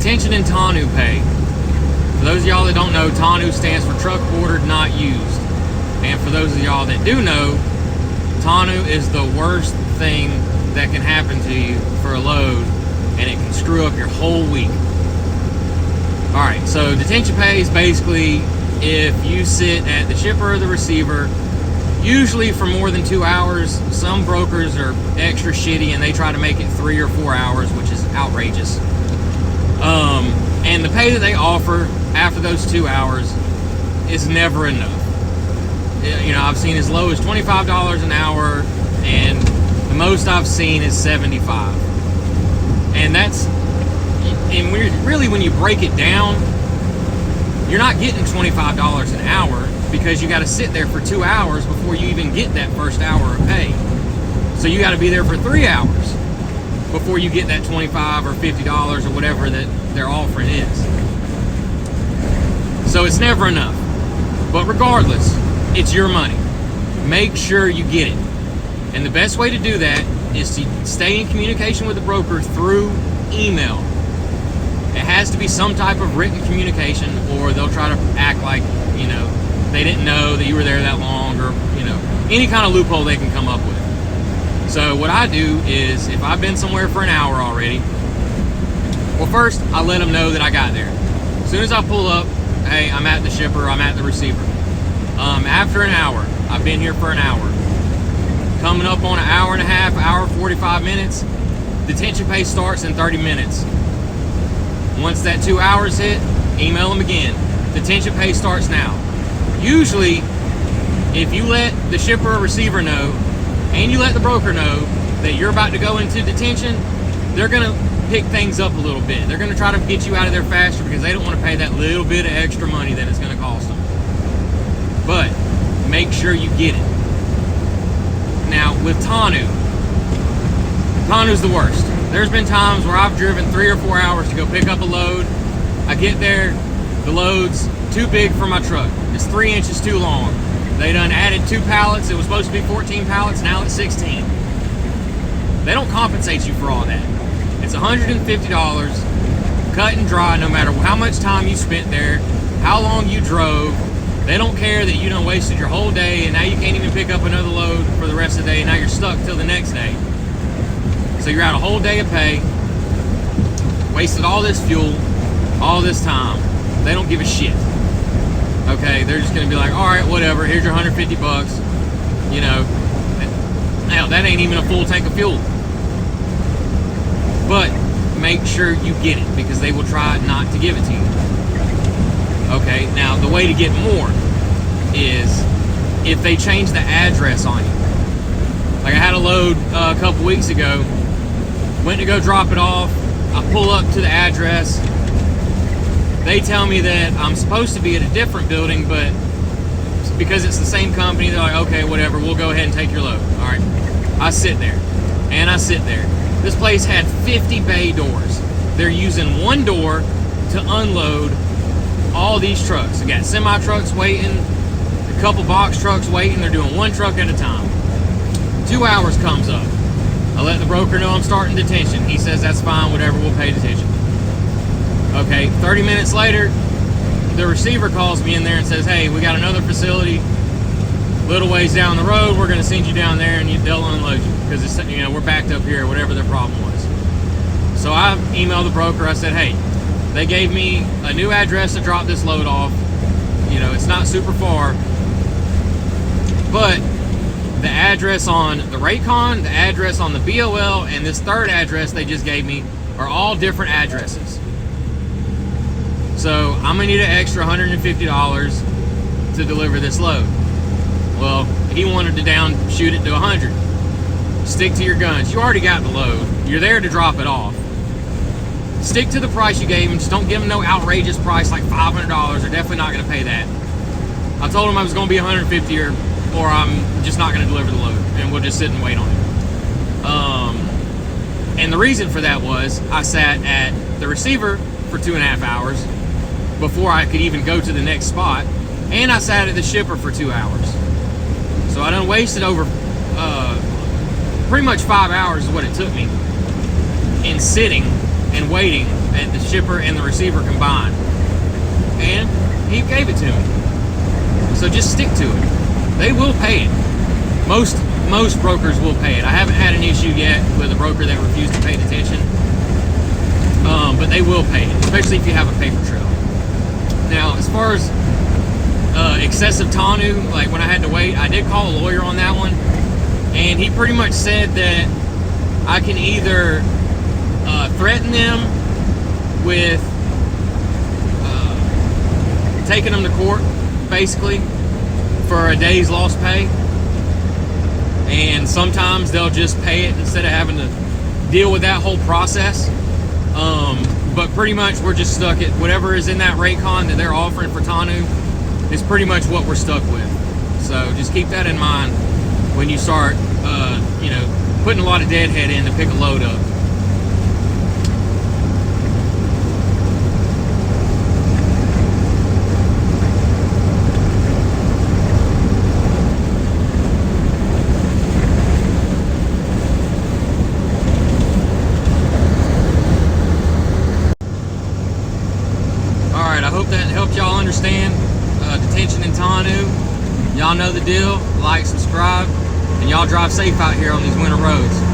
Detention and TONU pay. For those of y'all that don't know, TONU stands for Truck Ordered Not Used. And for those of y'all that do know, TONU is the worst thing that can happen to you for a load, and it can screw up your whole week. Alright, so detention pay is basically if you sit at the shipper or the receiver, usually for more than 2 hours. Some brokers are extra shitty and they try to make it 3 or 4 hours, which is outrageous. And the pay that they offer after those 2 hours is never enough. You know, I've seen as low as $25 an hour, and the most I've seen is $75. And that's, and really when you break it down, you're not getting $25 an hour, because you got to sit there for 2 hours before you even get that first hour of pay. So you got to be there for 3 hours before you get that $25 or $50 or whatever that their offering is. So it's never enough. But regardless, it's your money. Make sure you get it. And the best way to do that is to stay in communication with the broker through email. It has to be some type of written communication, or they'll try to act like, you know, they didn't know that you were there that long, or, you know, any kind of loophole they can come up with. So what I do is, if I've been somewhere for an hour already, well, first I let them know that I got there. As soon as I pull up, hey, I'm at the shipper, I'm at the receiver. After an hour, I've been here for an hour, coming up on an hour and a half, hour 45 minutes, detention pay starts in 30 minutes. Once that 2 hours hit, email them again. Detention pay starts now. Usually, if you let the shipper or receiver know, and you let the broker know that you're about to go into detention, they're gonna pick things up a little bit. They're gonna try to get you out of there faster, because they don't want to pay that little bit of extra money that it's gonna cost them. But make sure you get it. Now with TONU, TONU's the worst. There's been times where I've driven 3 or 4 hours to go pick up a load. I get there, the load's too big for my truck. It's 3 inches too long. They done added 2 pallets. It was supposed to be 14 pallets, now it's 16. They don't compensate you for all that. It's $150, cut and dry, no matter how much time you spent there, how long you drove. They don't care that you done wasted your whole day, and now you can't even pick up another load for the rest of the day, and now you're stuck till the next day. So you're out a whole day of pay, wasted all this fuel, all this time. They don't give a shit. Okay, they're just gonna be like, all right, whatever, here's your 150 bucks. You know, now that ain't even a full tank of fuel. But make sure you get it, because they will try not to give it to you. Okay, now the way to get more is if they change the address on you. Like I had a load a couple weeks ago, went to go drop it off. I pull up to the address. They tell me that I'm supposed to be at a different building, but because it's the same company, they're like, okay, whatever, we'll go ahead and take your load. All right, I sit there, and I sit there. This place had 50 bay doors. They're using one door to unload all these trucks. They got semi trucks waiting, a couple box trucks waiting. They're doing one truck at a time. 2 hours comes up. I let the broker know I'm starting detention. He says that's fine, whatever, we'll pay detention. Okay, 30 minutes later, the receiver calls me in there and says, hey, we got another facility little ways down the road. We're going to send you down there, and they'll unload you, because it's, you know, we're backed up here, whatever their problem was. So I emailed the broker. I said, hey, they gave me a new address to drop this load off. You know, it's not super far, but the address on the Raycon, the address on the BOL, and this third address they just gave me are all different addresses. So I'm gonna need an extra $150 to deliver this load. Well, he wanted to shoot it to 100. Stick to your guns. You already got the load. You're there to drop it off. Stick to the price you gave him. Just don't give him no outrageous price like $500. They're definitely not gonna pay that. I told him I was gonna be 150 or I'm just not gonna deliver the load, and we'll just sit and wait on it. And the reason for that was I sat at the receiver for 2.5 hours before I could even go to the next spot, and I sat at the shipper for 2 hours. So I done wasted over pretty much 5 hours is what it took me in sitting and waiting at the shipper and the receiver combined. And he gave it to me. So just stick to it. They will pay it. Most brokers will pay it. I haven't had an issue yet with a broker that refused to pay detention. But they will pay it, especially if you have a paper trail. Now, as far as excessive TONU, like when I had to wait, I did call a lawyer on that one, and he pretty much said that I can either threaten them with taking them to court, basically, for a day's lost pay, and sometimes they'll just pay it instead of having to deal with that whole process. But pretty much we're just stuck at whatever is in that rate con that they're offering for TONU is pretty much what we're stuck with. So just keep that in mind when you start, putting a lot of deadhead in to pick a load up. I hope that helped y'all understand detention and TONU. Y'all know the deal. Like, subscribe, and y'all drive safe out here on these winter roads.